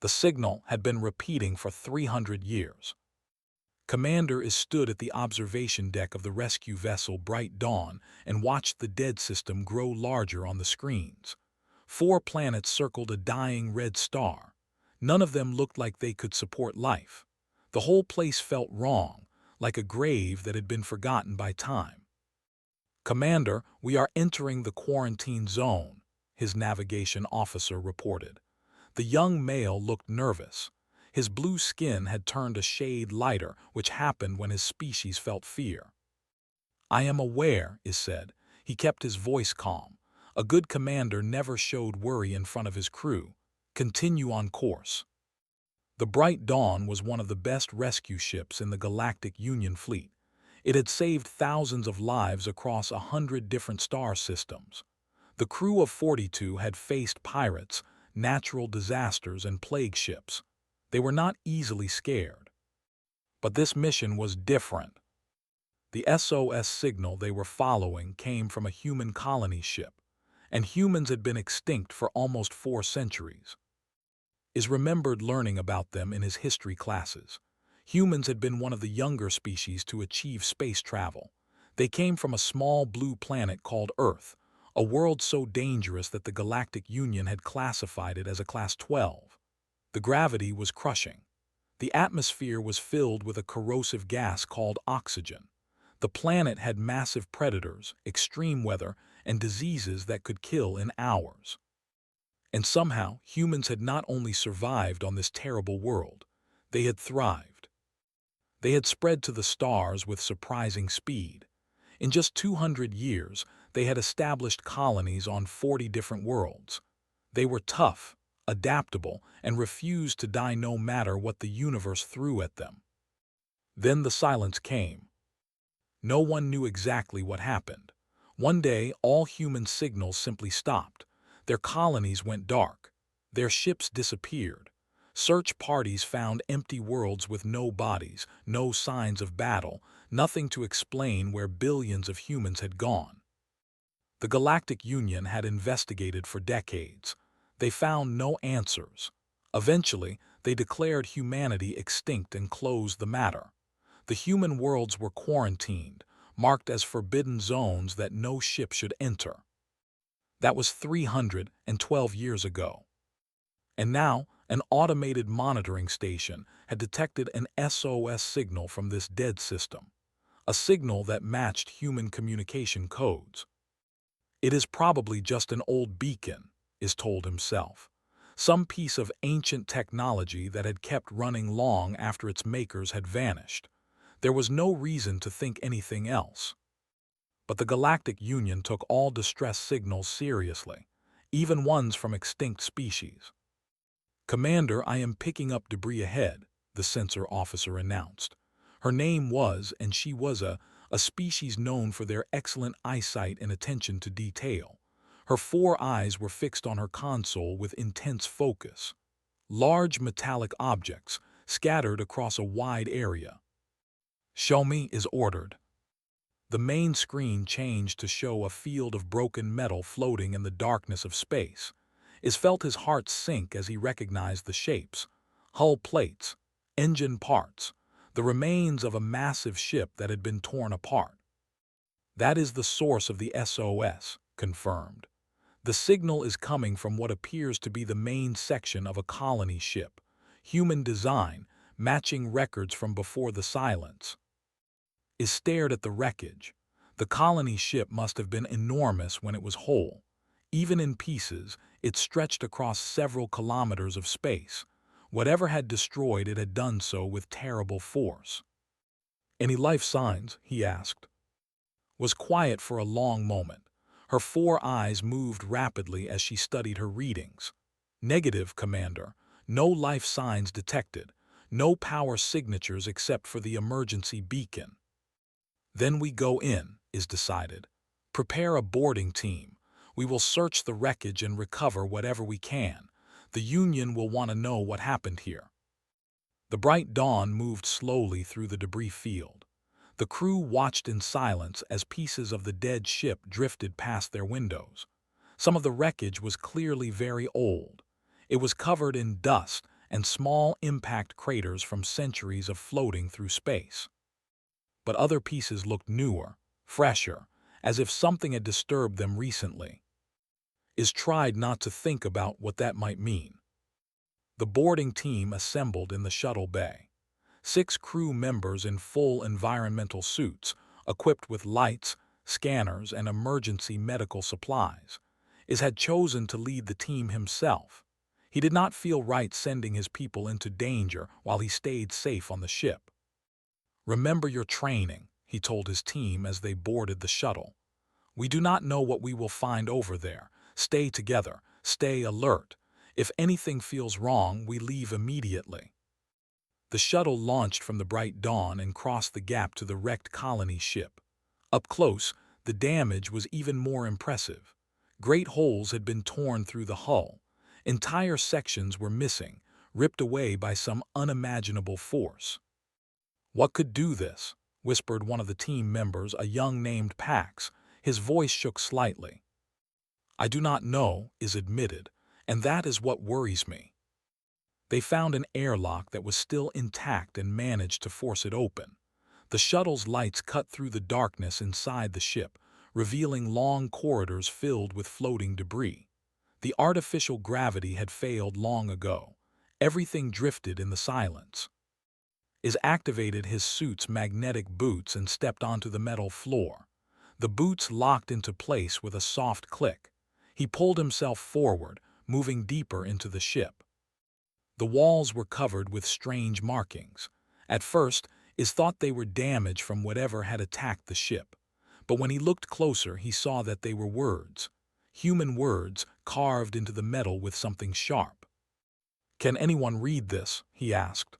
The signal had been repeating for 300 years. Commander is stood at the observation deck of the rescue vessel Bright Dawn and watched the dead system grow larger on the screens. 4 planets circled a dying red star. None of them looked like they could support life. The whole place felt wrong, like a grave that had been forgotten by time. "Commander, we are entering the quarantine zone," his navigation officer reported. The young male looked nervous. His blue skin had turned a shade lighter, which happened when his species felt fear. "I am aware," is said. He kept his voice calm. A good commander never showed worry in front of his crew. "Continue on course." The Bright Dawn was one of the best rescue ships in the Galactic Union fleet. It had saved thousands of lives across 100 different star systems. The crew of 42 had faced pirates, natural disasters, and plague ships. They were not easily scared. But this mission was different. The SOS signal they were following came from a human colony ship, and humans had been extinct for almost 4 centuries. Is remembered learning about them in his history classes. Humans had been one of the younger species to achieve space travel. They came from a small blue planet called Earth, a world so dangerous that the Galactic Union had classified it as a Class 12. The gravity was crushing. The atmosphere was filled with a corrosive gas called oxygen. The planet had massive predators, extreme weather, and diseases that could kill in hours. And somehow, humans had not only survived on this terrible world, they had thrived. They had spread to the stars with surprising speed. In just 200 years, they had established colonies on 40 different worlds. They were tough, adaptable, and refused to die no matter what the universe threw at them. Then the silence came. No one knew exactly what happened. One day, all human signals simply stopped. Their colonies went dark. Their ships disappeared. Search parties found empty worlds with no bodies, no signs of battle, nothing to explain where billions of humans had gone. The Galactic Union had investigated for decades. They found no answers. Eventually, they declared humanity extinct and closed the matter. The human worlds were quarantined, marked as forbidden zones that no ship should enter. That was 312 years ago. And now, an automated monitoring station had detected an SOS signal from this dead system, a signal that matched human communication codes. "It is probably just an old beacon," is told himself. Some piece of ancient technology that had kept running long after its makers had vanished. There was no reason to think anything else. But the Galactic Union took all distress signals seriously, even ones from extinct species. "Commander, I am picking up debris ahead," the sensor officer announced. Her name was, and she was a species known for their excellent eyesight and attention to detail. Her 4 eyes were fixed on her console with intense focus. Large metallic objects scattered across a wide area. "Show me," is ordered. The main screen changed to show a field of broken metal floating in the darkness of space. Is felt his heart sink as he recognized the shapes: hull plates, engine parts, the remains of a massive ship that had been torn apart. "That is the source of the SOS, confirmed. The signal is coming from what appears to be the main section of a colony ship, human design, matching records from before the silence." Is stared at the wreckage. The colony ship must have been enormous when it was whole. Even in pieces, it stretched across several kilometers of space. Whatever had destroyed it had done so with terrible force. "Any life signs?" he asked. Was quiet for a long moment. Her 4 eyes moved rapidly as she studied her readings. "Negative, Commander. No life signs detected. No power signatures except for the emergency beacon." "Then we go in," is decided. "Prepare a boarding team. We will search the wreckage and recover whatever we can. The Union will want to know what happened here." The Bright Dawn moved slowly through the debris field. The crew watched in silence as pieces of the dead ship drifted past their windows. Some of the wreckage was clearly very old. It was covered in dust and small impact craters from centuries of floating through space. But other pieces looked newer, fresher, as if something had disturbed them recently. Is tried not to think about what that might mean. The boarding team assembled in the shuttle bay. 6 crew members in full environmental suits, equipped with lights, scanners, and emergency medical supplies. Is had chosen to lead the team himself. He did not feel right sending his people into danger while he stayed safe on the ship. "Remember your training," he told his team as they boarded the shuttle. "We do not know what we will find over there. Stay together, stay alert. If anything feels wrong, we leave immediately." The shuttle launched from the bright dawn and crossed the gap to the wrecked colony ship. Up close, the damage was even more impressive. Great holes had been torn through the hull. Entire sections were missing, ripped away by some unimaginable force. "What could do this?" whispered one of the team members, a young named Pax. His voice shook slightly. "I do not know," Is admitted, "and that is what worries me." They found an airlock that was still intact and managed to force it open. The shuttle's lights cut through the darkness inside the ship, revealing long corridors filled with floating debris. The artificial gravity had failed long ago. Everything drifted in the silence. Is activated his suit's magnetic boots and stepped onto the metal floor. The boots locked into place with a soft click. He pulled himself forward, moving deeper into the ship. The walls were covered with strange markings. At first, Is thought they were damage from whatever had attacked the ship. But when he looked closer, he saw that they were words. Human words carved into the metal with something sharp. "Can anyone read this?" he asked.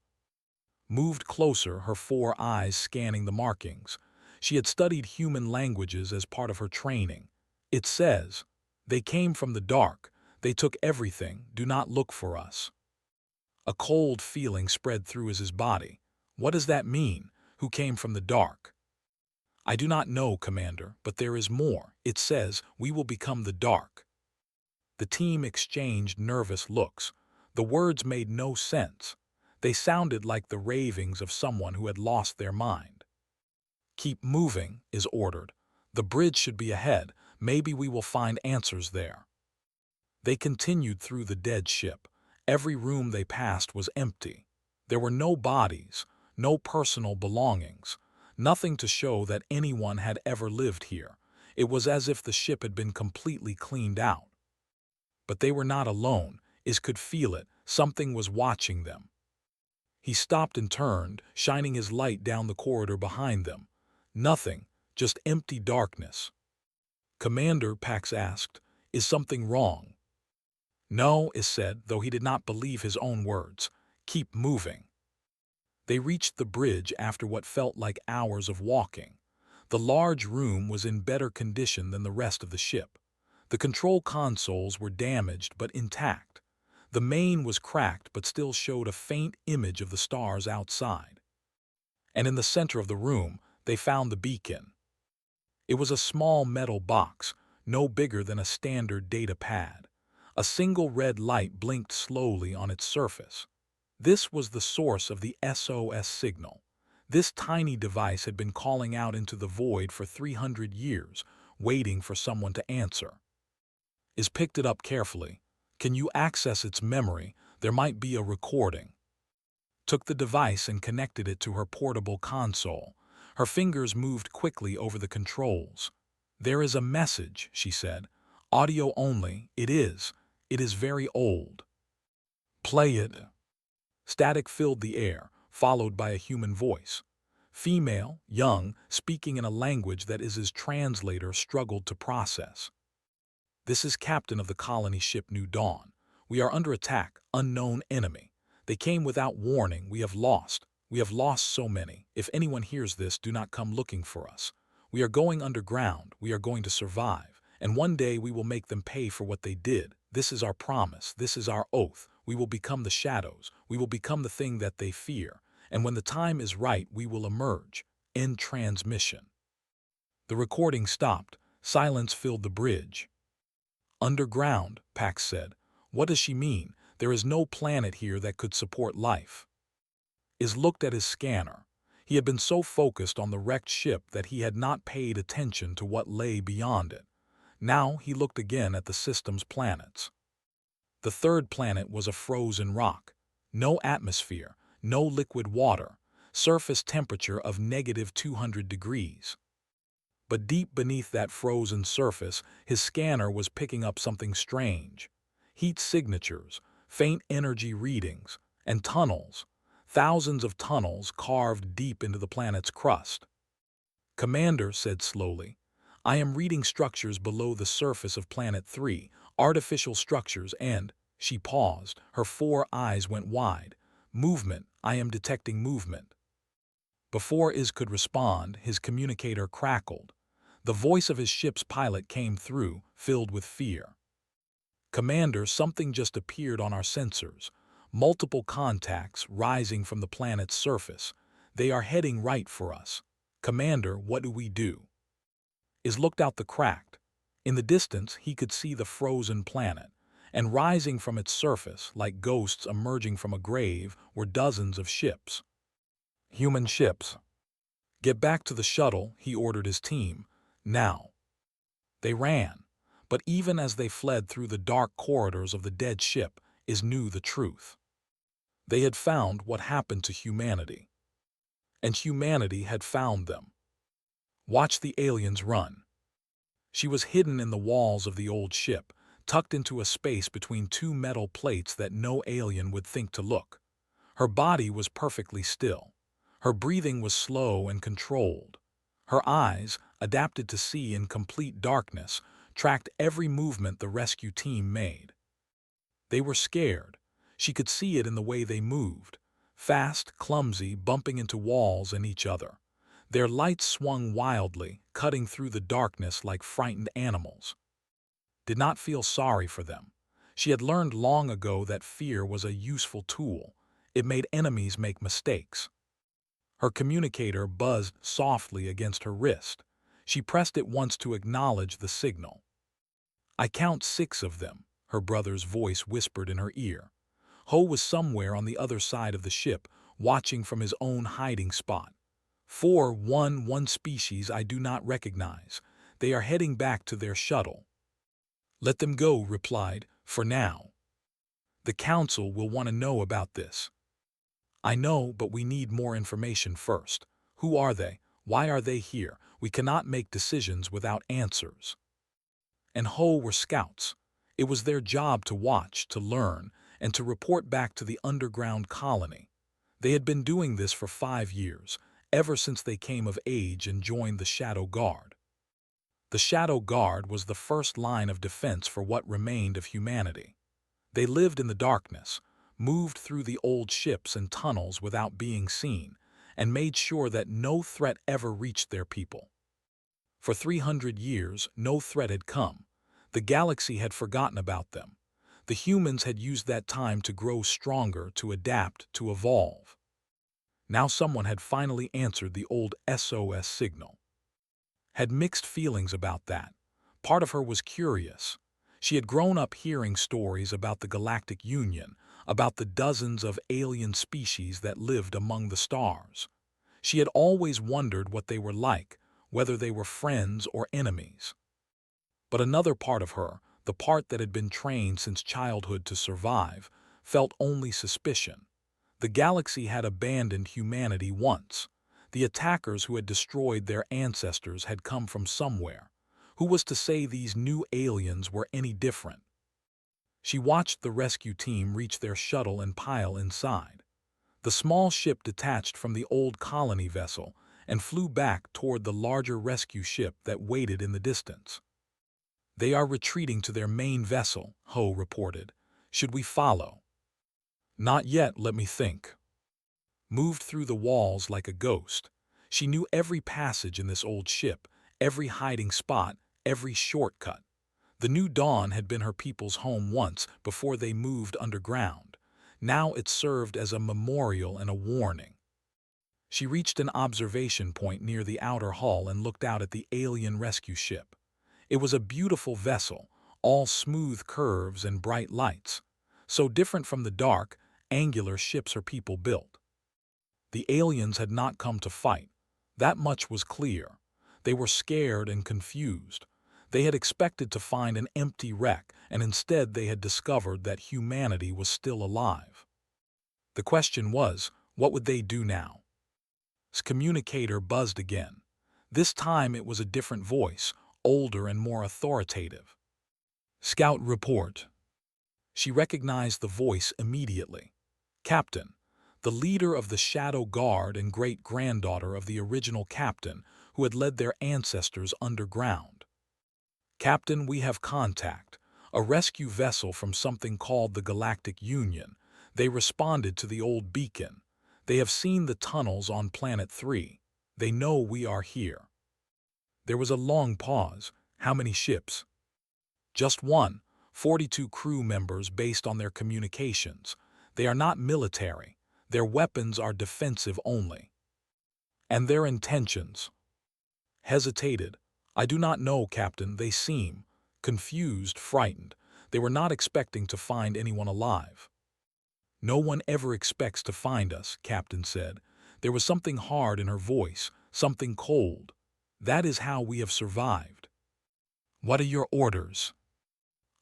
Moved closer, her 4 eyes scanning the markings. She had studied human languages as part of her training. "It says, 'They came from the dark. They took everything. Do not look for us.'" A cold feeling spread through his body. "What does that mean? Who came from the dark?" "I do not know, Commander, but there is more. It says, 'We will become the dark.'" The team exchanged nervous looks. The words made no sense. They sounded like the ravings of someone who had lost their mind. "Keep moving," Is ordered. "The bridge should be ahead. Maybe we will find answers there." They continued through the dead ship. Every room they passed was empty. There were no bodies, no personal belongings, nothing to show that anyone had ever lived here. It was as if the ship had been completely cleaned out. But they were not alone. Is could feel it. Something was watching them. He stopped and turned, shining his light down the corridor behind them. Nothing, just empty darkness. "Commander," Pax asked, "is something wrong?" "No," Is said, though he did not believe his own words. "Keep moving." They reached the bridge after what felt like hours of walking. The large room was in better condition than the rest of the ship. The control consoles were damaged but intact. The main was cracked but still showed a faint image of the stars outside. And in the center of the room, they found the beacon. It was a small metal box, no bigger than a standard data pad. A single red light blinked slowly on its surface. This was the source of the SOS signal. This tiny device had been calling out into the void for 300 years, waiting for someone to answer. Is picked it up carefully. "Can you access its memory? There might be a recording." Took the device and connected it to her portable console. Her fingers moved quickly over the controls. "There is a message," she said. "Audio only. It is very old." "Play it." Static filled the air, followed by a human voice. Female, young, speaking in a language that Is's translator struggled to process. "This is captain of the colony ship New Dawn. We are under attack, unknown enemy. They came without warning. We have lost so many. If anyone hears this, do not come looking for us. We are going underground. We are going to survive. And one day we will make them pay for what they did. This is our promise. This is our oath. We will become the shadows. We will become the thing that they fear. And when the time is right, we will emerge." End transmission. The recording stopped. Silence filled the bridge. "Underground," Pax said. "What does she mean? There is no planet here that could support life. Is looked at his scanner. He had been so focused on the wrecked ship that he had not paid attention to what lay beyond it. Now he looked again at the system's planets. The third planet was a frozen rock. No atmosphere, no liquid water, surface temperature of -200 degrees. But deep beneath that frozen surface, his scanner was picking up something strange. Heat signatures, faint energy readings, and tunnels. Thousands of tunnels carved deep into the planet's crust. Commander said slowly, "I am reading structures below the surface of Planet 3, artificial structures and—" She paused, her 4 eyes went wide. "Movement, I am detecting movement." Before Iz could respond, his communicator crackled. The voice of his ship's pilot came through, filled with fear. "Commander, something just appeared on our sensors. Multiple contacts rising from the planet's surface. They are heading right for us. Commander, what do we do?" Iz looked out the crack. In the distance, he could see the frozen planet, and rising from its surface, like ghosts emerging from a grave, were dozens of ships. Human ships. "Get back to the shuttle," he ordered his team. "Now." They ran, but even as they fled through the dark corridors of the dead ship, Iz knew the truth. They had found what happened to humanity. And humanity had found them. Watch the aliens run. She was hidden in the walls of the old ship, tucked into a space between 2 metal plates that no alien would think to look. Her body was perfectly still. Her breathing was slow and controlled. Her eyes, adapted to see in complete darkness, tracked every movement the rescue team made. They were scared. She could see it in the way they moved. Fast, clumsy, bumping into walls and each other. Their lights swung wildly, cutting through the darkness like frightened animals. Did not feel sorry for them. She had learned long ago that fear was a useful tool. It made enemies make mistakes. Her communicator buzzed softly against her wrist. She pressed it once to acknowledge the signal. "I count 6 of them," her brother's voice whispered in her ear. Ho was somewhere on the other side of the ship, watching from his own hiding spot. 4, one species I do not recognize. They are heading back to their shuttle." "Let them go," replied, "for now. The Council will want to know about this." "I know, but we need more information first. Who are they? Why are they here? We cannot make decisions without answers." And Ho were scouts. It was their job to watch, to learn, and to report back to the underground colony. They had been doing this for 5 years, ever since they came of age and joined the Shadow Guard. The Shadow Guard was the first line of defense for what remained of humanity. They lived in the darkness, moved through the old ships and tunnels without being seen, and made sure that no threat ever reached their people. For 300 years, no threat had come. The galaxy had forgotten about them. The humans had used that time to grow stronger, to adapt, to evolve. Now someone had finally answered the old SOS signal. Had mixed feelings about that. Part of her was curious. She had grown up hearing stories about the Galactic Union, about the dozens of alien species that lived among the stars. She had always wondered what they were like, whether they were friends or enemies. But another part of her, the part that had been trained since childhood to survive, felt only suspicion. The galaxy had abandoned humanity once. The attackers who had destroyed their ancestors had come from somewhere. Who was to say these new aliens were any different? She watched the rescue team reach their shuttle and pile inside. The small ship detached from the old colony vessel and flew back toward the larger rescue ship that waited in the distance. "They are retreating to their main vessel," Ho reported. "Should we follow?" "Not yet, let me think." Moved through the walls like a ghost. She knew every passage in this old ship, every hiding spot, every shortcut. The New Dawn had been her people's home once before they moved underground. Now it served as a memorial and a warning. She reached an observation point near the outer hull and looked out at the alien rescue ship. It was a beautiful vessel, all smooth curves and bright lights. So different from the dark, angular ships her people built. The aliens had not come to fight. That much was clear. They were scared and confused. They had expected to find an empty wreck, and instead they had discovered that humanity was still alive. The question was, what would they do now? His communicator buzzed again. This time it was a different voice, older and more authoritative. Scout report. She recognized the voice immediately. Captain, the leader of the Shadow Guard and great-granddaughter of the original captain who had led their ancestors underground. Captain, we have contact. A rescue vessel from something called the Galactic Union. They responded to the old beacon. They have seen the tunnels on Planet 3. They know we are here. There was a long pause. How many ships? Just one. 42 crew members based on their communications. They are not military. Their weapons are defensive only. And their intentions? Hesitated. I do not know, Captain. They seem confused, frightened. They were not expecting to find anyone alive. No one ever expects to find us, Captain said. There was something hard in her voice, something cold. That is how we have survived. What are your orders?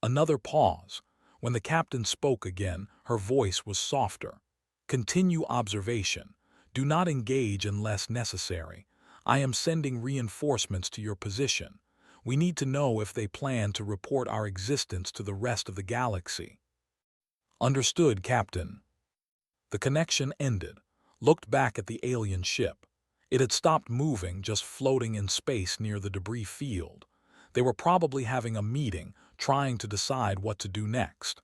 Another pause. When the captain spoke again, her voice was softer. Continue observation. Do not engage unless necessary. I am sending reinforcements to your position. We need to know if they plan to report our existence to the rest of the galaxy. Understood, Captain. The connection ended. Looked back at the alien ship. It had stopped moving, just floating in space near the debris field. They were probably having a meeting, trying to decide what to do next.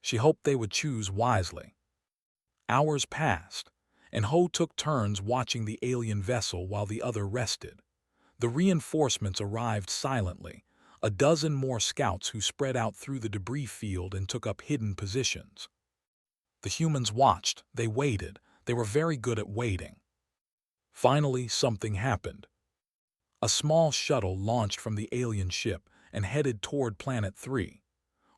She hoped they would choose wisely. Hours passed, and Ho took turns watching the alien vessel while the other rested. The reinforcements arrived silently, a dozen more scouts who spread out through the debris field and took up hidden positions. The humans watched, they waited, they were very good at waiting. Finally, something happened. A small shuttle launched from the alien ship and headed toward Planet 3.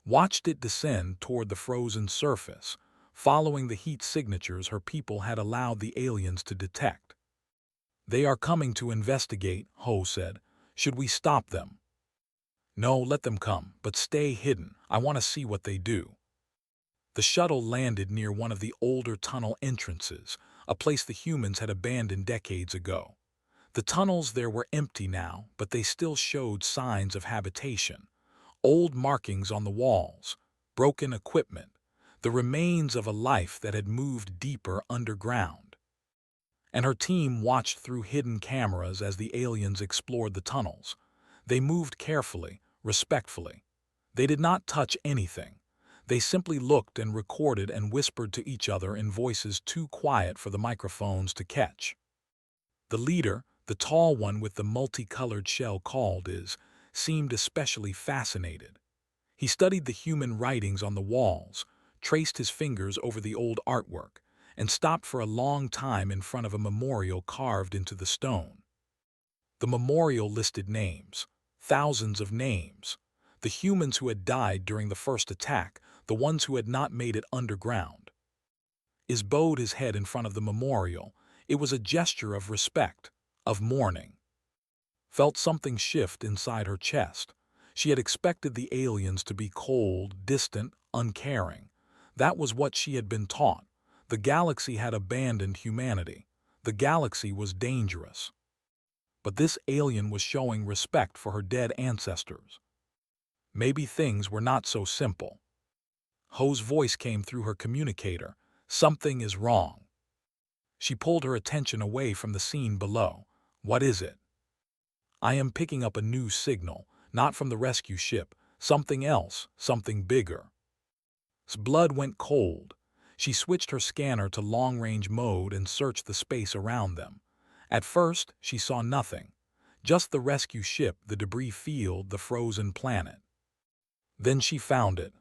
Watched it descend toward the frozen surface, following the heat signatures her people had allowed the aliens to detect. They are coming to investigate, Ho said. Should we stop them? No, let them come, but stay hidden. I want to see what they do. The shuttle landed near one of the older tunnel entrances, a place the humans had abandoned decades ago. The tunnels there were empty now, but they still showed signs of habitation. Old markings on the walls, broken equipment, the remains of a life that had moved deeper underground. And her team watched through hidden cameras as the aliens explored the tunnels. They moved carefully, respectfully. They did not touch anything. They simply looked and recorded and whispered to each other in voices too quiet for the microphones to catch. The leader, the tall one with the multicolored shell called seemed especially fascinated. He studied the human writings on the walls, traced his fingers over the old artwork, and stopped for a long time in front of a memorial carved into the stone. The memorial listed names, thousands of names. The humans who had died during the first attack, the ones who had not made it underground. Bowed his head in front of the memorial. It was a gesture of respect, of mourning. Felt something shift inside her chest. She had expected the aliens to be cold, distant, uncaring. That was what she had been taught. The galaxy had abandoned humanity. The galaxy was dangerous. But this alien was showing respect for her dead ancestors. Maybe things were not so simple. Ho's voice came through her communicator. Something is wrong. She pulled her attention away from the scene below. What is it? I am picking up a new signal, not from the rescue ship, something else, something bigger. His blood went cold. She switched her scanner to long-range mode and searched the space around them. At first, she saw nothing. Just the rescue ship, the debris field, the frozen planet. Then she found it.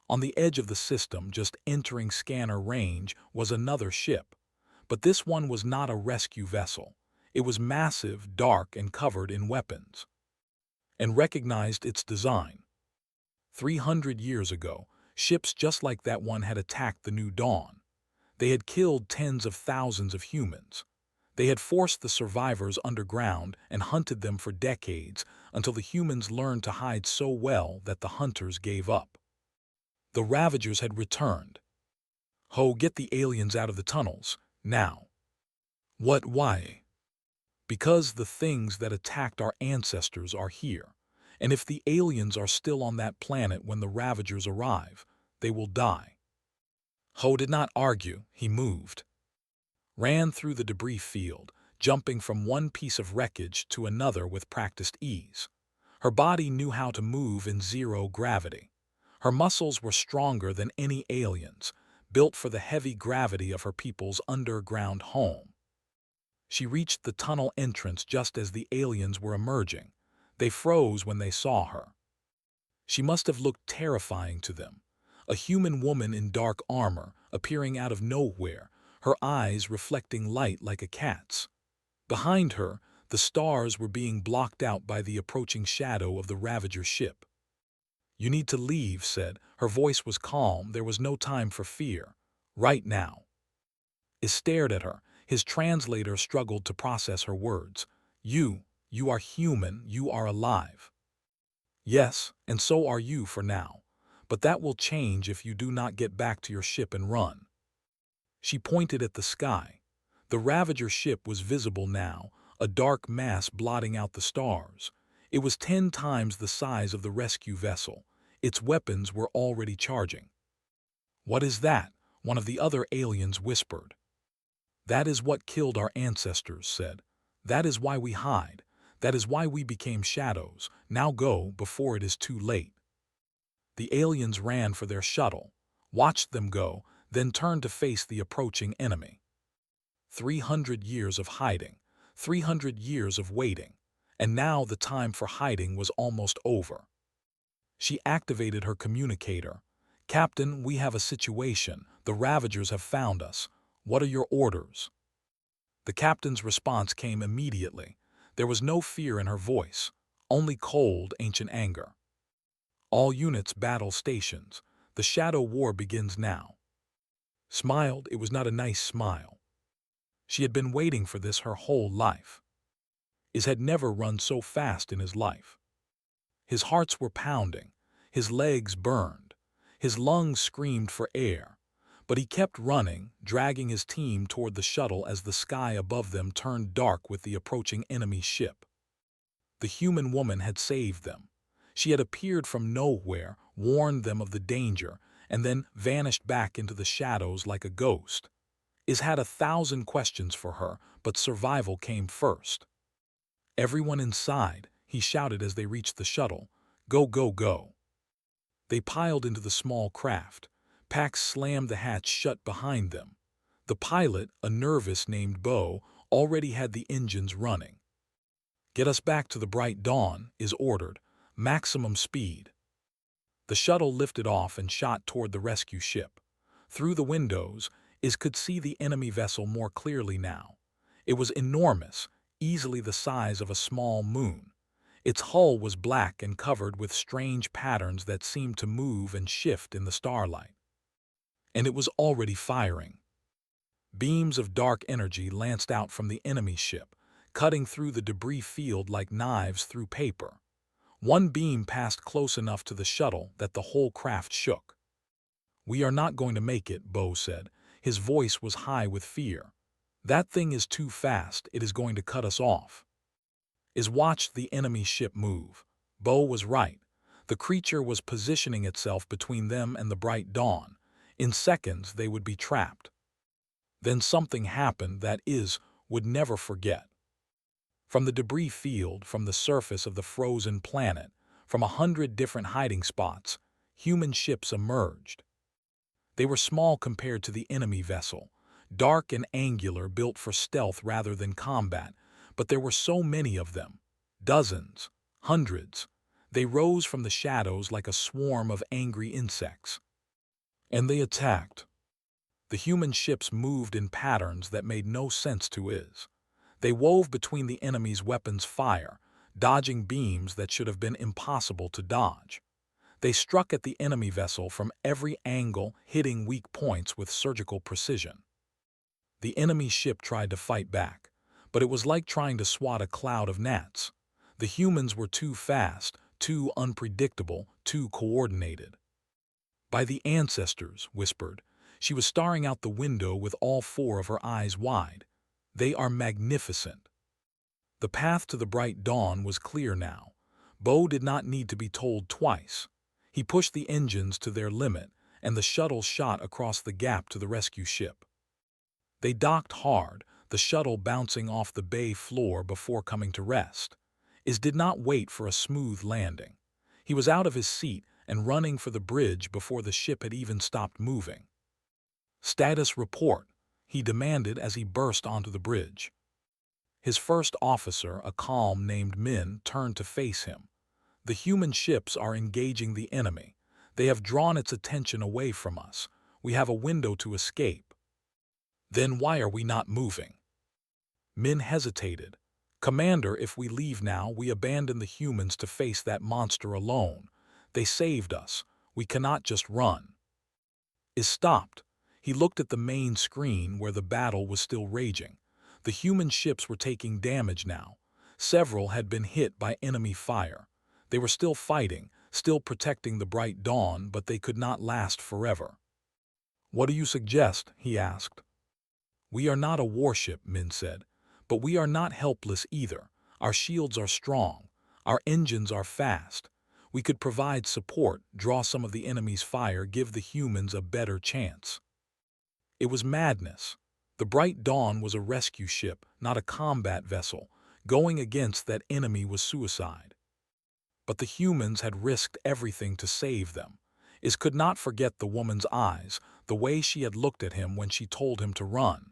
On the edge of the system, just entering scanner range, was another ship. But this one was not a rescue vessel. It was massive, dark, and covered in weapons. And recognized its design. 300 years ago, Ships just like that one had attacked the New Dawn. They had killed tens of thousands of humans. They had forced the survivors underground and hunted them for decades until the humans learned to hide so well that the hunters gave up. The Ravagers had returned. Ho, get the aliens out of the tunnels, now. What, why? Because the things that attacked our ancestors are here, and if the aliens are still on that planet when the Ravagers arrive, they will die. Ho did not argue, he moved. Ran through the debris field, jumping from one piece of wreckage to another with practiced ease. Her body knew how to move in zero gravity. Her muscles were stronger than any aliens, built for the heavy gravity of her people's underground home. She reached the tunnel entrance just as the aliens were emerging. They froze when they saw her. She must have looked terrifying to them. A human woman in dark armor, appearing out of nowhere, her eyes reflecting light like a cat's. Behind her, the stars were being blocked out by the approaching shadow of the Ravager ship. "You need to leave," said. Her voice was calm. There was no time for fear. Right now. He stared at her. His translator struggled to process her words. You are human, you are alive. Yes, and so are you for now. But that will change if you do not get back to your ship and run. She pointed at the sky. The Ravager ship was visible now, a dark mass blotting out the stars. It was 10 times the size of the rescue vessel. Its weapons were already charging. "What is that?" one of the other aliens whispered. "That is what killed our ancestors," said. "That is why we hide. That is why we became shadows. Now go before it is too late." The aliens ran for their shuttle, watched them go, then turned to face the approaching enemy. 300 years of hiding, 300 years of waiting, and now the time for hiding was almost over. She activated her communicator. "Captain, we have a situation. The Ravagers have found us. What are your orders?" The captain's response came immediately. There was no fear in her voice, only cold, ancient anger. "All units battle stations. The shadow war begins now." Smiled, it was not a nice smile. She had been waiting for this her whole life. His had never run so fast in his life. His hearts were pounding, his legs burned, his lungs screamed for air. But he kept running, dragging his team toward the shuttle as the sky above them turned dark with the approaching enemy ship. The human woman had saved them. She had appeared from nowhere, warned them of the danger, and then vanished back into the shadows like a ghost. Is had 1,000 questions for her, but survival came first. "Everyone inside," he shouted as they reached the shuttle. "Go, go, go." They piled into the small craft. Pax slammed the hatch shut behind them. The pilot, a nervous named Bo, already had the engines running. "Get us back to the bright dawn," is ordered. "Maximum speed." The shuttle lifted off and shot toward the rescue ship. Through the windows, Is could see the enemy vessel more clearly now. It was enormous, easily the size of a small moon. Its hull was black and covered with strange patterns that seemed to move and shift in the starlight. And it was already firing. Beams of dark energy lanced out from the enemy ship, cutting through the debris field like knives through paper. One beam passed close enough to the shuttle that the whole craft shook. "We are not going to make it," Bo said. His voice was high with fear. "That thing is too fast. It is going to cut us off." Is watched the enemy ship move. Bo was right. The creature was positioning itself between them and the bright dawn. In seconds, they would be trapped. Then something happened that Is would never forget. From the debris field, from the surface of the frozen planet, from 100 different hiding spots, human ships emerged. They were small compared to the enemy vessel, dark and angular, built for stealth rather than combat, but there were so many of them. Dozens, hundreds. They rose from the shadows like a swarm of angry insects. And they attacked. The human ships moved in patterns that made no sense to Is. They wove between the enemy's weapons fire, dodging beams that should have been impossible to dodge. They struck at the enemy vessel from every angle, hitting weak points with surgical precision. The enemy ship tried to fight back, but it was like trying to swat a cloud of gnats. The humans were too fast, too unpredictable, too coordinated. "By the ancestors," whispered. She was staring out the window with all four of her eyes wide. "They are magnificent." The path to the bright dawn was clear now. Bo did not need to be told twice. He pushed the engines to their limit, and the shuttle shot across the gap to the rescue ship. They docked hard, the shuttle bouncing off the bay floor before coming to rest. Iz did not wait for a smooth landing. He was out of his seat and running for the bridge before the ship had even stopped moving. "Status report," he demanded as he burst onto the bridge. His first officer, a calm named Min, turned to face him. "The human ships are engaging the enemy. They have drawn its attention away from us. We have a window to escape." "Then why are we not moving?" Min hesitated. "Commander, if we leave now, we abandon the humans to face that monster alone. They saved us. We cannot just run." Iz stopped. He looked at the main screen where the battle was still raging. The human ships were taking damage now. Several had been hit by enemy fire. They were still fighting, still protecting the bright dawn, but they could not last forever. "What do you suggest?" he asked. "We are not a warship," Min said, "but we are not helpless either. Our shields are strong. Our engines are fast. We could provide support, draw some of the enemy's fire, give the humans a better chance." It was madness. The bright dawn was a rescue ship, not a combat vessel. Going against that enemy was suicide. But the humans had risked everything to save them. Iz could not forget the woman's eyes, the way she had looked at him when she told him to run.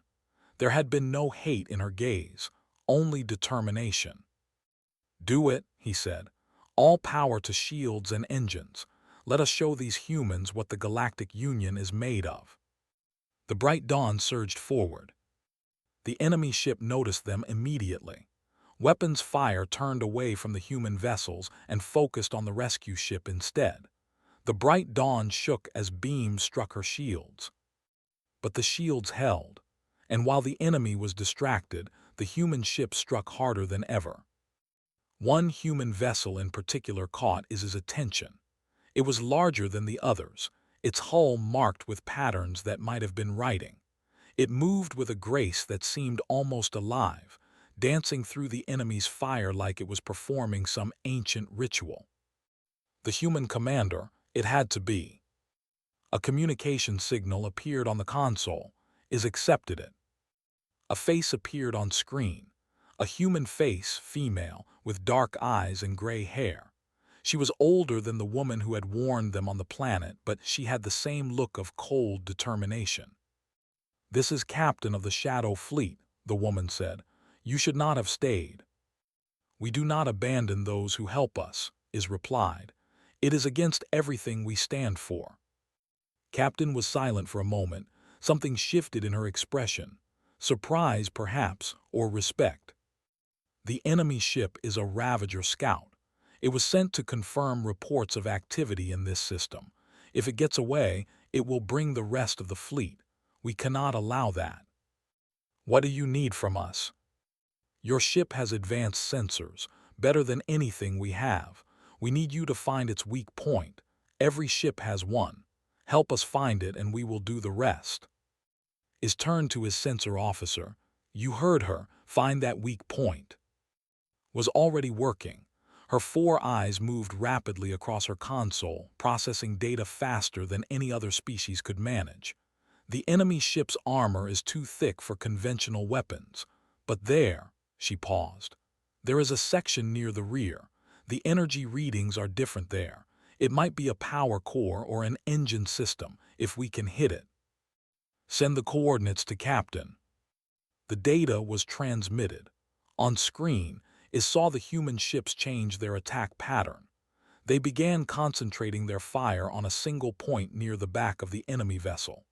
There had been no hate in her gaze, only determination. "Do it," he said. "All power to shields and engines. Let us show these humans what the Galactic Union is made of." The bright dawn surged forward. The enemy ship noticed them immediately. Weapons fire turned away from the human vessels and focused on the rescue ship instead. The bright dawn shook as beams struck her shields. But the shields held, and while the enemy was distracted, the human ship struck harder than ever. One human vessel in particular caught Iz's attention. It was larger than the others, its hull marked with patterns that might have been writing. It moved with a grace that seemed almost alive, dancing through the enemy's fire like it was performing some ancient ritual. The human commander, it had to be. A communication signal appeared on the console. Iz accepted it. A face appeared on screen. A human face, female, with dark eyes and gray hair. She was older than the woman who had warned them on the planet, but she had the same look of cold determination. "This is Captain of the Shadow Fleet," the woman said. "You should not have stayed." "We do not abandon those who help us," Iz replied. "It is against everything we stand for." Captain was silent for a moment. Something shifted in her expression. Surprise, perhaps, or respect. "The enemy ship is a Ravager scout. It was sent to confirm reports of activity in this system. If it gets away, it will bring the rest of the fleet. We cannot allow that." "What do you need from us?" "Your ship has advanced sensors, better than anything we have. We need you to find its weak point. Every ship has one. Help us find it and we will do the rest." Iz turned to his sensor officer. "You heard her. Find that weak point." Was already working. Her four eyes moved rapidly across her console, processing data faster than any other species could manage. "The enemy ship's armor is too thick for conventional weapons. But there," she paused, "there is a section near the rear. The energy readings are different there. It might be a power core or an engine system, if we can hit it." "Send the coordinates to Captain." The data was transmitted. On screen, Iz saw the human ships change their attack pattern. They began concentrating their fire on a single point near the back of the enemy vessel.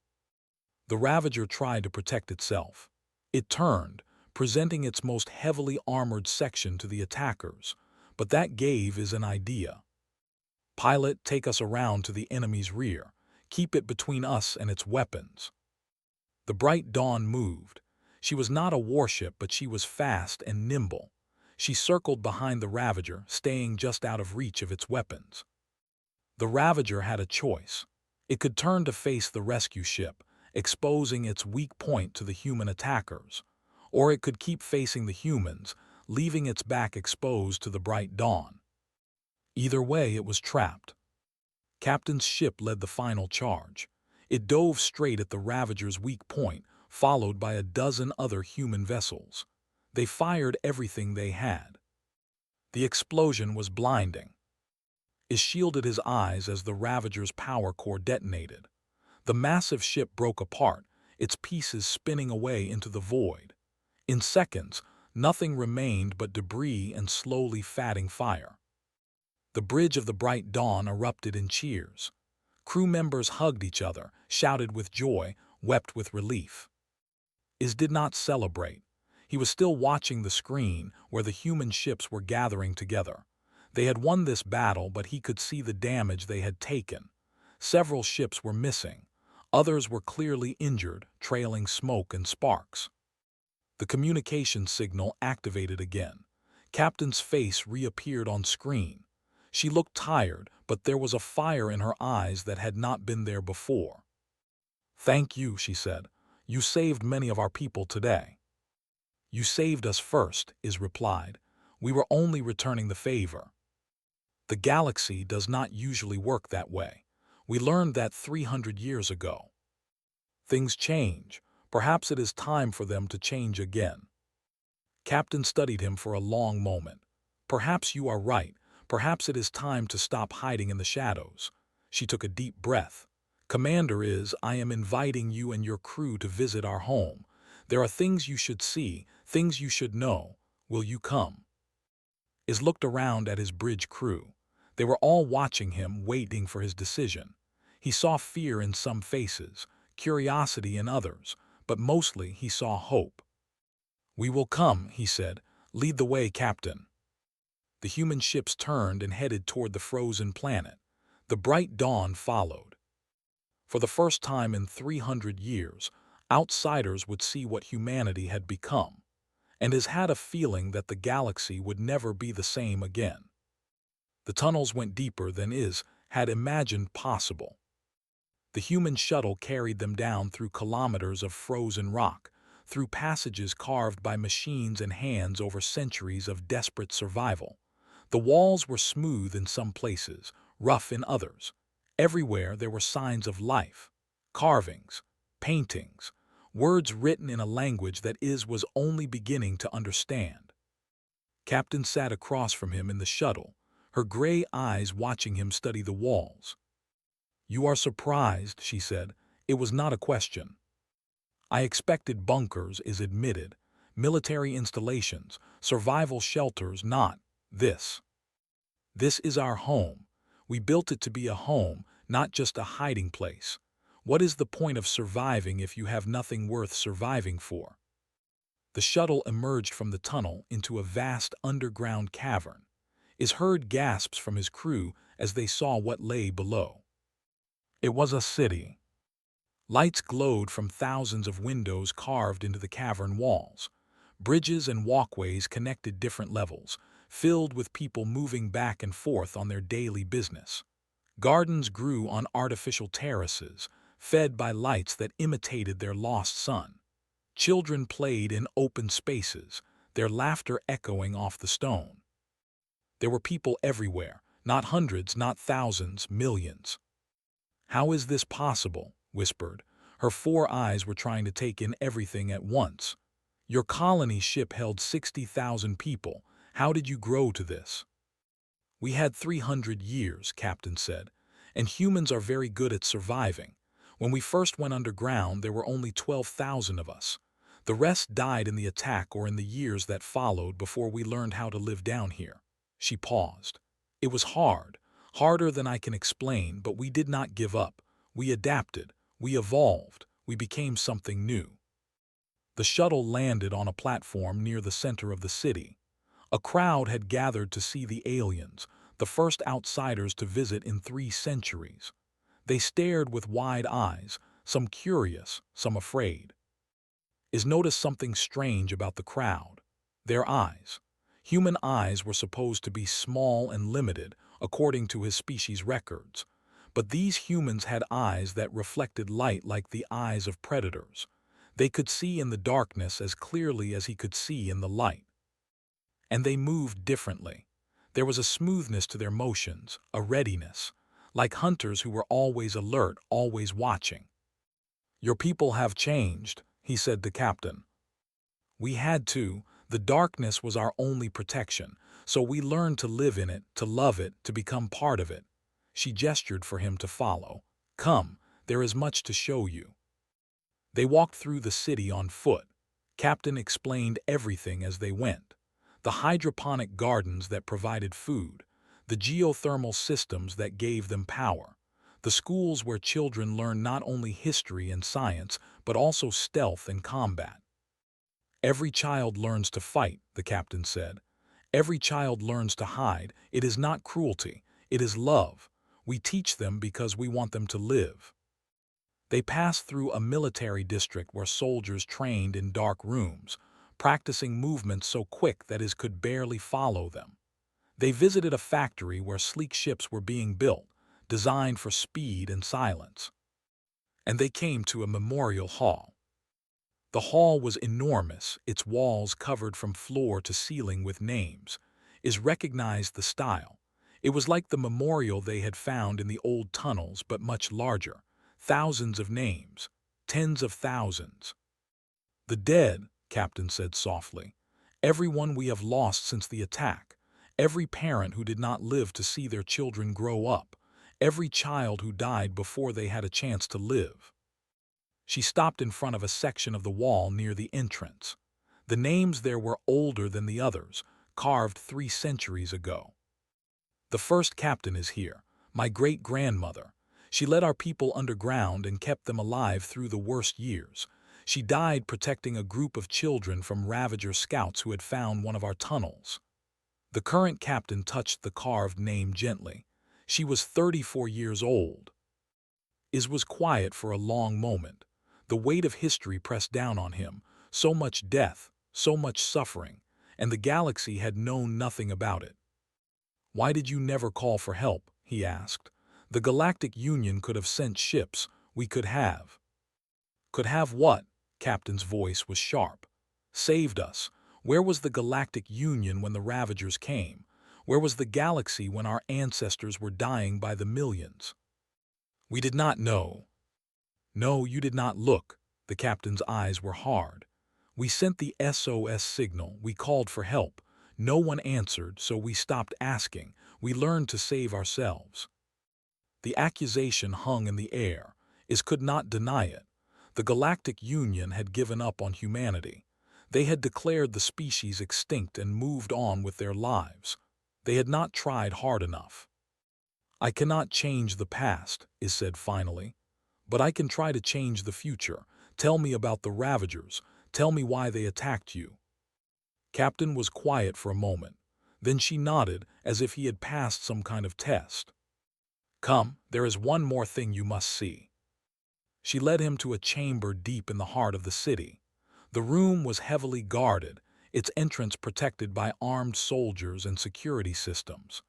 The Ravager tried to protect itself. It turned, presenting its most heavily armored section to the attackers, but that gave Iz an idea. Pilot, take us around to the enemy's rear. Keep it between us and its weapons. The Bright Dawn moved. She was not a warship, but she was fast and nimble. She circled behind the Ravager, staying just out of reach of its weapons. The Ravager had a choice. It could turn to face the rescue ship, exposing its weak point to the human attackers, or it could keep facing the humans, leaving its back exposed to the Bright Dawn. Either way, it was trapped. Captain's ship led the final charge. It dove straight at the Ravager's weak point, followed by a dozen other human vessels. They fired everything they had. The explosion was blinding. It shielded his eyes as the Ravager's power core detonated. The massive ship broke apart, its pieces spinning away into the void. In seconds, nothing remained but debris and slowly fatting fire. The bridge of the Bright Dawn erupted in cheers. Crew members hugged each other, shouted with joy, wept with relief. Iz did not celebrate. He was still watching the screen where the human ships were gathering together. They had won this battle, but he could see the damage they had taken. Several ships were missing. Others were clearly injured, trailing smoke and sparks. The communication signal activated again. Captain's face reappeared on screen. She looked tired, but there was a fire in her eyes that had not been there before. "Thank you," she said. "You saved many of our people today." "You saved us first," Iz replied. "We were only returning the favor." The galaxy does not usually work that way. We learned that 300 years ago. Things change. Perhaps it is time for them to change again. Captain studied him for a long moment. "Perhaps you are right. Perhaps it is time to stop hiding in the shadows." She took a deep breath. "Commander Iz, I am inviting you and your crew to visit our home. There are things you should see, things you should know. Will you come?" Iz looked around at his bridge crew. They were all watching him, waiting for his decision. He saw fear in some faces, curiosity in others, but mostly he saw hope. "We will come," he said. "Lead the way, Captain." The human ships turned and headed toward the frozen planet. The Bright Dawn followed. For the first time in 300 years, outsiders would see what humanity had become, and Iz had a feeling that the galaxy would never be the same again. The tunnels went deeper than Iz had imagined possible. The human shuttle carried them down through kilometers of frozen rock, through passages carved by machines and hands over centuries of desperate survival. The walls were smooth in some places, rough in others. Everywhere there were signs of life, carvings, paintings, words written in a language that Iz was only beginning to understand. Captain sat across from him in the shuttle, her gray eyes watching him study the walls. "You are surprised," she said. "It was not a question." "I expected bunkers," Iz admitted, "military installations, survival shelters, not this. This is our home. We built it to be a home, not just a hiding place. What is the point of surviving if you have nothing worth surviving for?" The shuttle emerged from the tunnel into a vast underground cavern. Iz heard gasps from his crew as they saw what lay below. It was a city. Lights glowed from thousands of windows carved into the cavern walls. Bridges and walkways connected different levels, filled with people moving back and forth on their daily business. Gardens grew on artificial terraces, fed by lights that imitated their lost sun. Children played in open spaces, their laughter echoing off the stone. There were people everywhere, not hundreds, not thousands, millions. "How is this possible?" whispered. Her 4 eyes were trying to take in everything at once. "Your colony ship held 60,000 people. How did you grow to this?" "We had 300 years," Captain said, "and humans are very good at surviving. When we first went underground, there were only 12,000 of us. The rest died in the attack or in the years that followed before we learned how to live down here." She paused. "It was hard, harder than I can explain, but we did not give up. We adapted, we evolved, we became something new." The shuttle landed on a platform near the center of the city. A crowd had gathered to see the aliens, the first outsiders to visit in 3 centuries. They stared with wide eyes, some curious, some afraid. Is noticed something strange about the crowd. Their eyes. Human eyes were supposed to be small and limited, according to his species records. But these humans had eyes that reflected light like the eyes of predators. They could see in the darkness as clearly as he could see in the light. And they moved differently. There was a smoothness to their motions, a readiness, like hunters who were always alert, always watching. "Your people have changed," he said to Captain. "We had to. The darkness was our only protection, so we learned to live in it, to love it, to become part of it." She gestured for him to follow. "Come, there is much to show you." They walked through the city on foot. Captain explained everything as they went. The hydroponic gardens that provided food, the geothermal systems that gave them power, the schools where children learn not only history and science, but also stealth and combat. "Every child learns to fight," the captain said. "Every child learns to hide. It is not cruelty, it is love. We teach them because we want them to live." They passed through a military district where soldiers trained in dark rooms, practicing movements so quick that his could barely follow them. They visited a factory where sleek ships were being built, designed for speed and silence. And they came to a memorial hall. The hall was enormous, its walls covered from floor to ceiling with names. Is recognized the style. It was like the memorial they had found in the old tunnels, but much larger. Thousands of names, tens of thousands. "The dead," Captain said softly. "Everyone we have lost since the attack. Every parent who did not live to see their children grow up. Every child who died before they had a chance to live." She stopped in front of a section of the wall near the entrance. The names there were older than the others, carved 3 centuries ago. "The first captain is here, my great-grandmother. She led our people underground and kept them alive through the worst years. She died protecting a group of children from Ravager scouts who had found one of our tunnels." The current captain touched the carved name gently. She was 34 years old. Is was quiet for a long moment. The weight of history pressed down on him, so much death, so much suffering, and the galaxy had known nothing about it. "Why did you never call for help?" he asked. "The Galactic Union could have sent ships. We could have." "Could have what?" Captain's voice was sharp. "Saved us. Where was the Galactic Union when the Ravagers came? Where was the galaxy when our ancestors were dying by the millions?" "We did not know." "No, you did not look." The captain's eyes were hard. "We sent the SOS signal. We called for help. No one answered, so we stopped asking. We learned to save ourselves." The accusation hung in the air. Is could not deny it. The Galactic Union had given up on humanity. They had declared the species extinct and moved on with their lives. They had not tried hard enough. "I cannot change the past," Is said finally. "But I can try to change the future. Tell me about the Ravagers. Tell me why they attacked you." Captain was quiet for a moment. Then she nodded, as if he had passed some kind of test. "Come, there is one more thing you must see." She led him to a chamber deep in the heart of the city. The room was heavily guarded, its entrance protected by armed soldiers and security systems.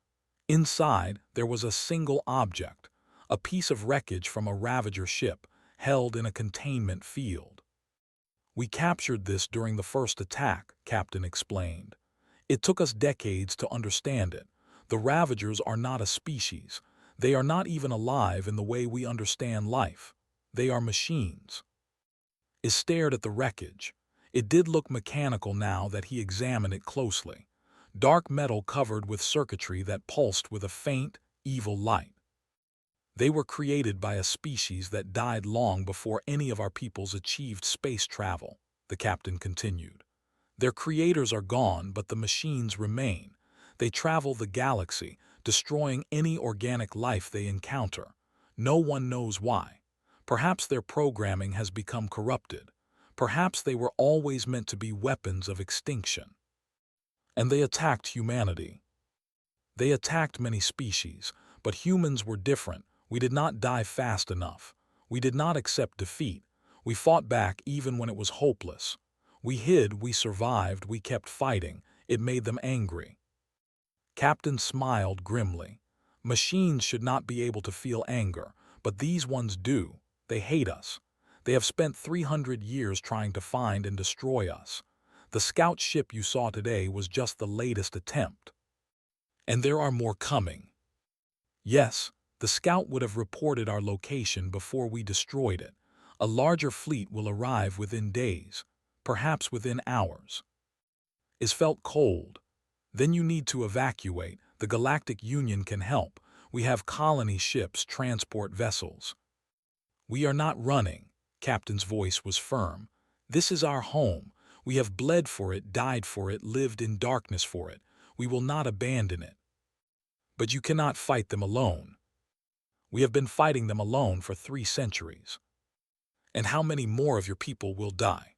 Inside, there was a single object, a piece of wreckage from a Ravager ship, held in a containment field. "We captured this during the first attack," Captain explained. "It took us decades to understand it. The Ravagers are not a species. They are not even alive in the way we understand life. They are machines." Is stared at the wreckage. It did look mechanical now that he examined it closely. Dark metal covered with circuitry that pulsed with a faint, evil light. "They were created by a species that died long before any of our peoples achieved space travel," the captain continued. "Their creators are gone, but the machines remain. They travel the galaxy, destroying any organic life they encounter. No one knows why. Perhaps their programming has become corrupted. Perhaps they were always meant to be weapons of extinction. And they attacked humanity." They attacked many species, but humans were different. We did not die fast enough. We did not accept defeat. We fought back even when it was hopeless. We hid, we survived, we kept fighting. It made them angry. Captain smiled grimly. Machines should not be able to feel anger, but these ones do. They hate us. They have spent 300 years trying to find and destroy us. The scout ship you saw today was just the latest attempt. And there are more coming. Yes, the scout would have reported our location before we destroyed it. A larger fleet will arrive within days, perhaps within hours. It felt cold. Then you need to evacuate. The Galactic Union can help. We have colony ships, transport vessels. We are not running. Captain's voice was firm. This is our home. We have bled for it, died for it, lived in darkness for it. We will not abandon it. But you cannot fight them alone. We have been fighting them alone for 3 centuries. And how many more of your people will die?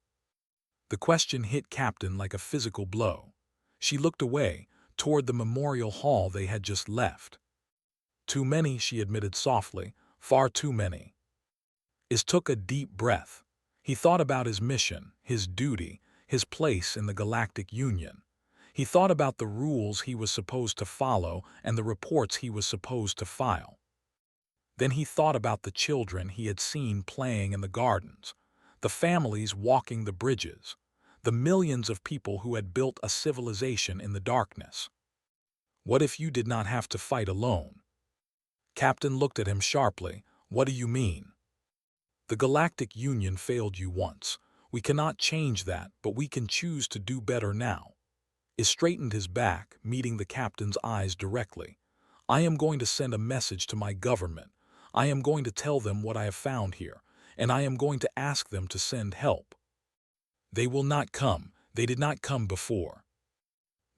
The question hit Captain like a physical blow. She looked away, toward the memorial hall they had just left. Too many, she admitted softly, far too many. Is took a deep breath. He thought about his mission, his duty, his place in the Galactic Union. He thought about the rules he was supposed to follow and the reports he was supposed to file. Then he thought about the children he had seen playing in the gardens, the families walking the bridges, the millions of people who had built a civilization in the darkness. What if you did not have to fight alone? Captain looked at him sharply. What do you mean? The Galactic Union failed you once. We cannot change that, but we can choose to do better now. He straightened his back, meeting the captain's eyes directly. I am going to send a message to my government. I am going to tell them what I have found here, and I am going to ask them to send help. They will not come. They did not come before.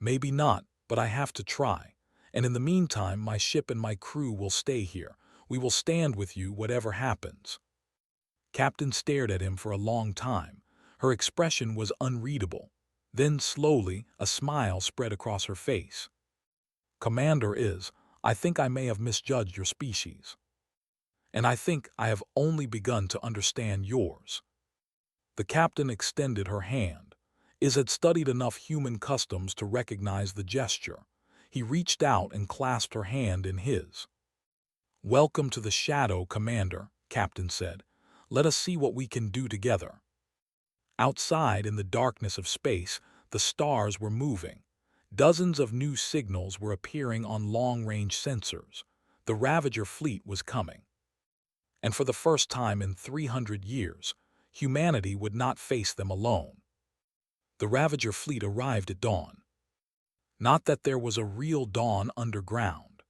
Maybe not, but I have to try. And in the meantime, my ship and my crew will stay here. We will stand with you whatever happens. Captain stared at him for a long time. Her expression was unreadable. Then slowly, a smile spread across her face. Commander I think I may have misjudged your species. And I think I have only begun to understand yours. The captain extended her hand. Had studied enough human customs to recognize the gesture. He reached out and clasped her hand in his. Welcome to the shadow, Commander, Captain said. Let us see what we can do together. Outside, in the darkness of space, the stars were moving. Dozens of new signals were appearing on long-range sensors. The Ravager fleet was coming. And for the first time in 300 years, humanity would not face them alone. The Ravager fleet arrived at dawn. Not that there was a real dawn underground,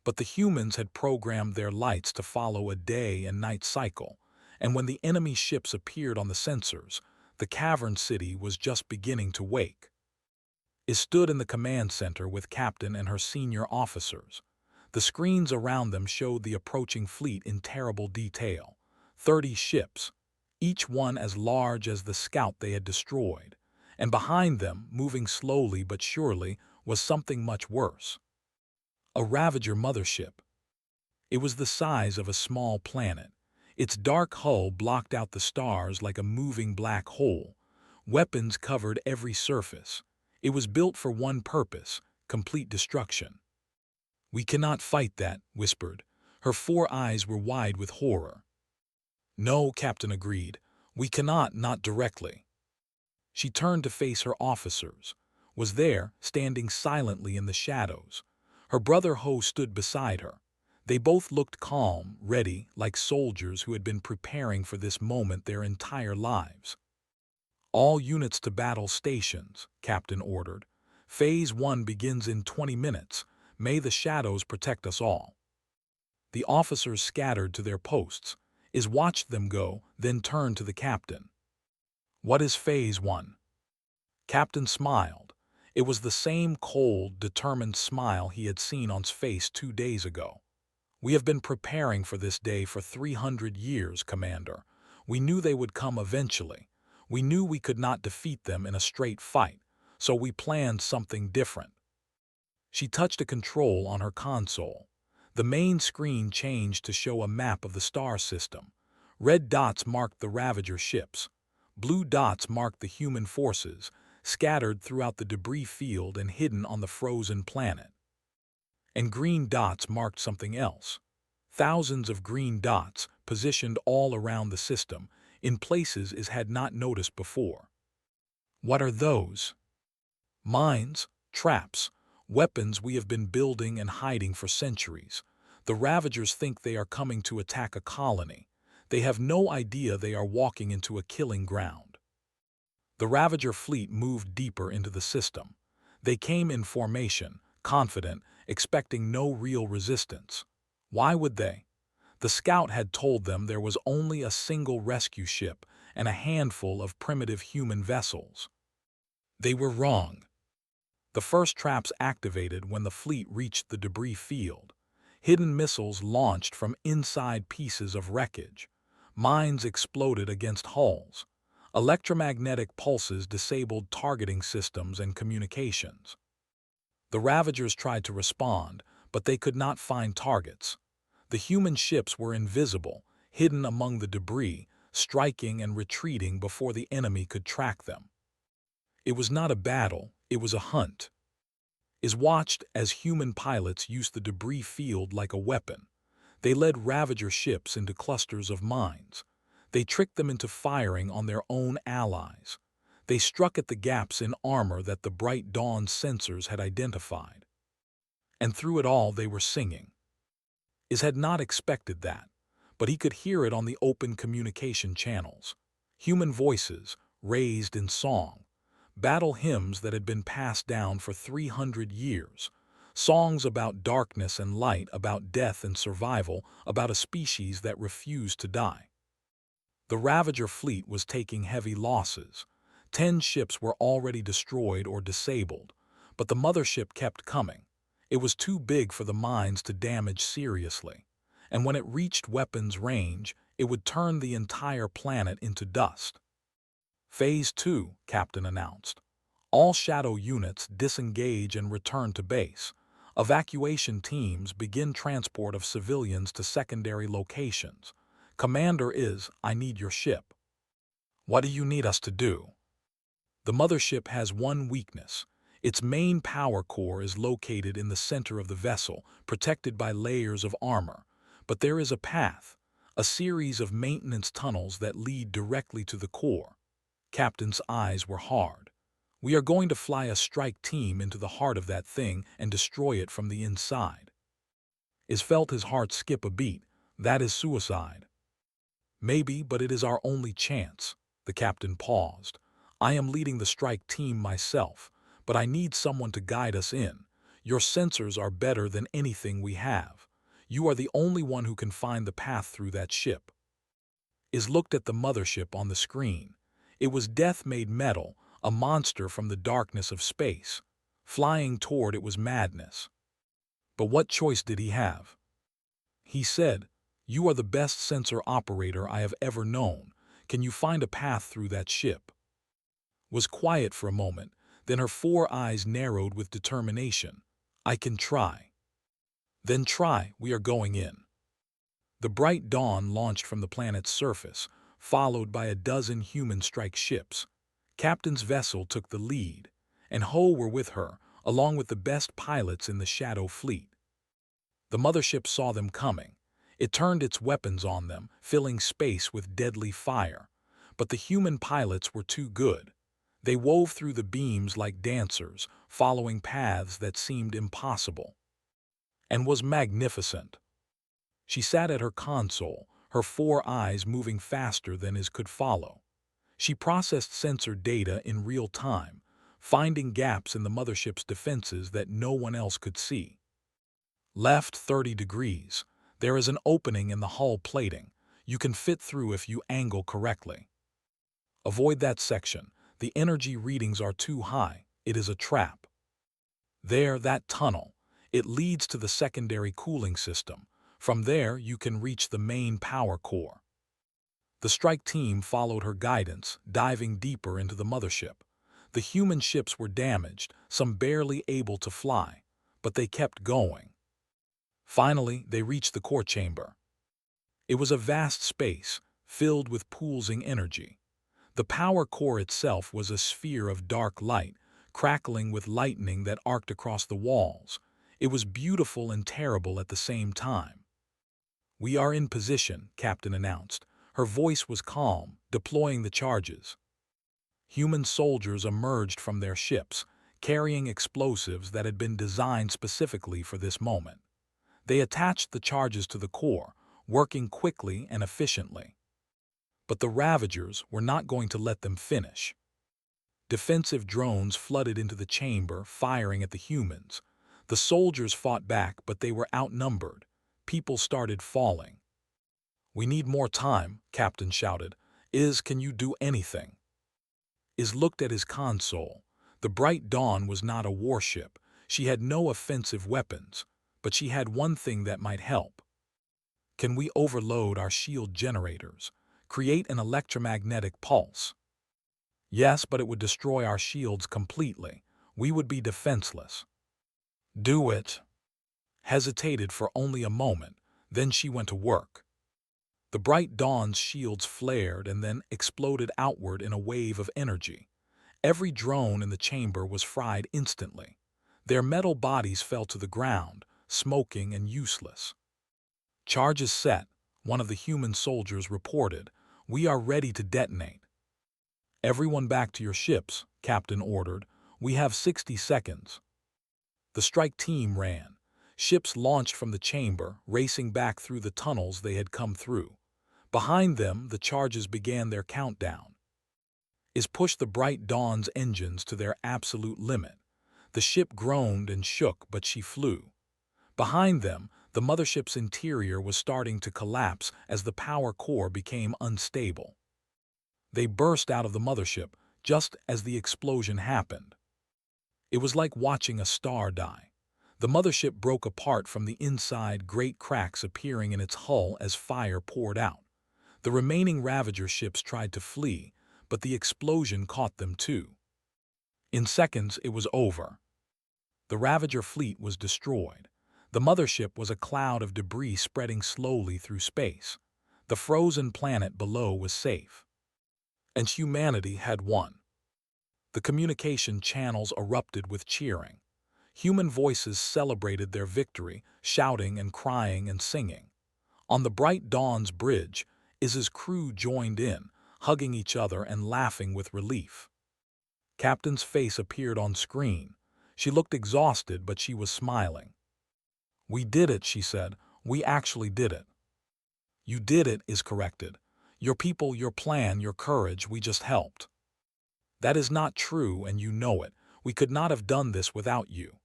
but the humans had programmed their lights to follow a day and night cycle, and when the enemy ships appeared on the sensors, the cavern city was just beginning to wake. It stood in the command center with Captain and her senior officers. The screens around them showed the approaching fleet in terrible detail. 30 ships, each one as large as the scout they had destroyed. And behind them, moving slowly but surely, was something much worse. A Ravager mothership. It was the size of a small planet. Its dark hull blocked out the stars like a moving black hole. Weapons covered every surface. It was built for one purpose, complete destruction. We cannot fight that, whispered. Her 4 eyes were wide with horror. No, Captain agreed. We cannot, not directly. She turned to face her officers. Was there, standing silently in the shadows. Her brother Ho stood beside her. They both looked calm, ready, like soldiers who had been preparing for this moment their entire lives. All units to battle stations, Captain ordered. Phase 1 begins in 20 minutes. May the shadows protect us all. The officers scattered to their posts. Watched them go, then turned to the captain. What is Phase 1? Captain smiled. It was the same cold, determined smile he had seen on his face 2 days ago. We have been preparing for this day for 300 years, Commander. We knew they would come eventually. We knew we could not defeat them in a straight fight, so we planned something different. She touched a control on her console. The main screen changed to show a map of the star system. Red dots marked the Ravager ships. Blue dots marked the human forces, scattered throughout the debris field and hidden on the frozen planet. And green dots marked something else. Thousands of green dots positioned all around the system, in places it had not noticed before. What are those? Mines, traps, weapons we have been building and hiding for centuries. The Ravagers think they are coming to attack a colony. They have no idea they are walking into a killing ground. The Ravager fleet moved deeper into the system. They came in formation, confident, expecting no real resistance. Why would they? The scout had told them there was only a single rescue ship and a handful of primitive human vessels. They were wrong. The first traps activated when the fleet reached the debris field. Hidden missiles launched from inside pieces of wreckage. Mines exploded against hulls. Electromagnetic pulses disabled targeting systems and communications. The Ravagers tried to respond, but they could not find targets. The human ships were invisible, hidden among the debris, striking and retreating before the enemy could track them. It was not a battle, it was a hunt. Is watched as human pilots used the debris field like a weapon. They led Ravager ships into clusters of mines. They tricked them into firing on their own allies. They struck at the gaps in armor that the Bright Dawn sensors had identified. And through it all they were singing. Is had not expected that, but he could hear it on the open communication channels. Human voices, raised in song. Battle hymns that had been passed down for 300 years. Songs about darkness and light, about death and survival, about a species that refused to die. The Ravager fleet was taking heavy losses. 10 ships were already destroyed or disabled, but the mothership kept coming. It was too big for the mines to damage seriously, and when it reached weapons range, it would turn the entire planet into dust. Phase 2, Captain announced. All shadow units disengage and return to base. Evacuation teams begin transport of civilians to secondary locations. Commander is, I need your ship. What do you need us to do? The mothership has one weakness. Its main power core is located in the center of the vessel, protected by layers of armor. But there is a path, a series of maintenance tunnels that lead directly to the core. Captain's eyes were hard. We are going to fly a strike team into the heart of that thing and destroy it from the inside. Is felt his heart skip a beat. That is suicide. Maybe, but it is our only chance. The captain paused. I am leading the strike team myself, but I need someone to guide us in. Your sensors are better than anything we have. You are the only one who can find the path through that ship. Is looked at the mothership on the screen. It was death made metal, a monster from the darkness of space. Flying toward it was madness. But what choice did he have? He said, You are the best sensor operator I have ever known. Can you find a path through that ship? Was quiet for a moment, then her 4 eyes narrowed with determination. I can try. Then try, we are going in. The Bright Dawn launched from the planet's surface, followed by a dozen human strike ships. Captain's vessel took the lead, and Ho were with her, along with the best pilots in the Shadow Fleet. The mothership saw them coming. It turned its weapons on them, filling space with deadly fire. But the human pilots were too good. They wove through the beams like dancers, following paths that seemed impossible. And was magnificent. She sat at her console, her 4 eyes moving faster than his could follow. She processed sensor data in real time, finding gaps in the mothership's defenses that no one else could see. Left 30 degrees. There is an opening in the hull plating. You can fit through if you angle correctly. Avoid that section. The energy readings are too high. It is a trap. There, that tunnel. It leads to the secondary cooling system. From there, you can reach the main power core. The strike team followed her guidance, diving deeper into the mothership. The human ships were damaged, some barely able to fly. but they kept going. Finally, they reached the core chamber. It was a vast space, filled with pulsing energy. The power core itself was a sphere of dark light, crackling with lightning that arced across the walls. It was beautiful and terrible at the same time. "We are in position," Captain announced. Her voice was calm, deploying the charges. Human soldiers emerged from their ships, carrying explosives that had been designed specifically for this moment. They attached the charges to the core, working quickly and efficiently. But the Ravagers were not going to let them finish. Defensive drones flooded into the chamber, firing at the humans. The soldiers fought back, but they were outnumbered. People started falling. "We need more time," Captain shouted. Can you do anything?" Is looked at his console. The Bright Dawn was not a warship. She had no offensive weapons, but she had one thing that might help. "Can we overload our shield generators? Create an electromagnetic pulse?" "Yes, but it would destroy our shields completely. We would be defenseless." "Do it." Hesitated for only a moment, then she went to work. The Bright Dawn's shields flared and then exploded outward in a wave of energy. Every drone in the chamber was fried instantly. Their metal bodies fell to the ground, smoking and useless. "Charges set," one of the human soldiers reported. "We are ready to detonate." "Everyone back to your ships," Captain ordered. "We have 60 seconds." The strike team ran. Ships launched from the chamber, racing back through the tunnels they had come through. Behind them, the charges began their countdown. Is pushed the Bright Dawn's engines to their absolute limit. The ship groaned and shook, but she flew. Behind them, the mothership's interior was starting to collapse as the power core became unstable. They burst out of the mothership just as the explosion happened. It was like watching a star die. The mothership broke apart from the inside, great cracks appearing in its hull as fire poured out. The remaining Ravager ships tried to flee, but the explosion caught them too. In seconds, it was over. The Ravager fleet was destroyed. The mothership was a cloud of debris spreading slowly through space. The frozen planet below was safe. And humanity had won. The communication channels erupted with cheering. Human voices celebrated their victory, shouting and crying and singing. On the Bright Dawn's bridge, Iz's crew joined in, hugging each other and laughing with relief. Captain's face appeared on screen. She looked exhausted, but she was smiling. "We did it," she said. "We actually did it." "You did it," Iz corrected. "Your people, your plan, your courage, we just helped." "That is not true, and you know it. We could not have done this without you."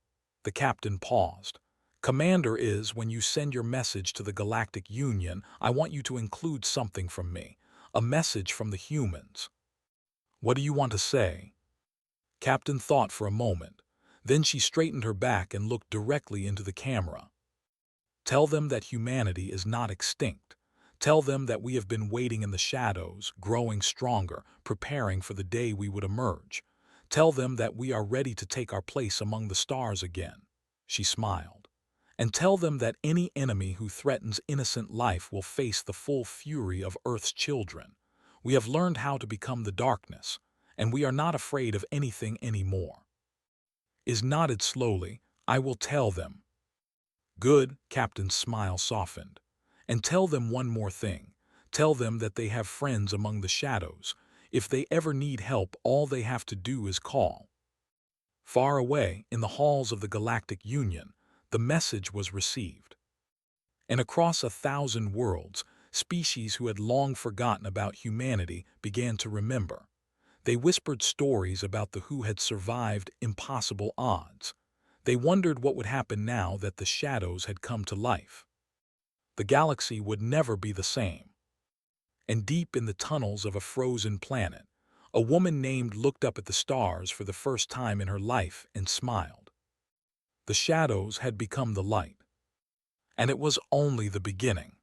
The captain paused. "Commander, when you send your message to the Galactic Union, I want you to include something from me. A message from the humans." "What do you want to say?" Captain thought for a moment. Then she straightened her back and looked directly into the camera. "Tell them that humanity is not extinct. Tell them that we have been waiting in the shadows, growing stronger, preparing for the day we would emerge. Tell them that we are ready to take our place among the stars again." She smiled. "And tell them that any enemy who threatens innocent life will face the full fury of Earth's children. We have learned how to become the darkness, and we are not afraid of anything anymore." Iz nodded slowly. "I will tell them." "Good," Captain's smile softened. "And tell them one more thing. Tell them that they have friends among the shadows. If they ever need help, all they have to do is call." Far away, in the halls of the Galactic Union, the message was received. And across 1,000 worlds, species who had long forgotten about humanity began to remember. They whispered stories about the who had survived impossible odds. They wondered what would happen now that the shadows had come to life. The galaxy would never be the same. And deep in the tunnels of a frozen planet, a woman named looked up at the stars for the first time in her life and smiled. The shadows had become the light. And it was only the beginning.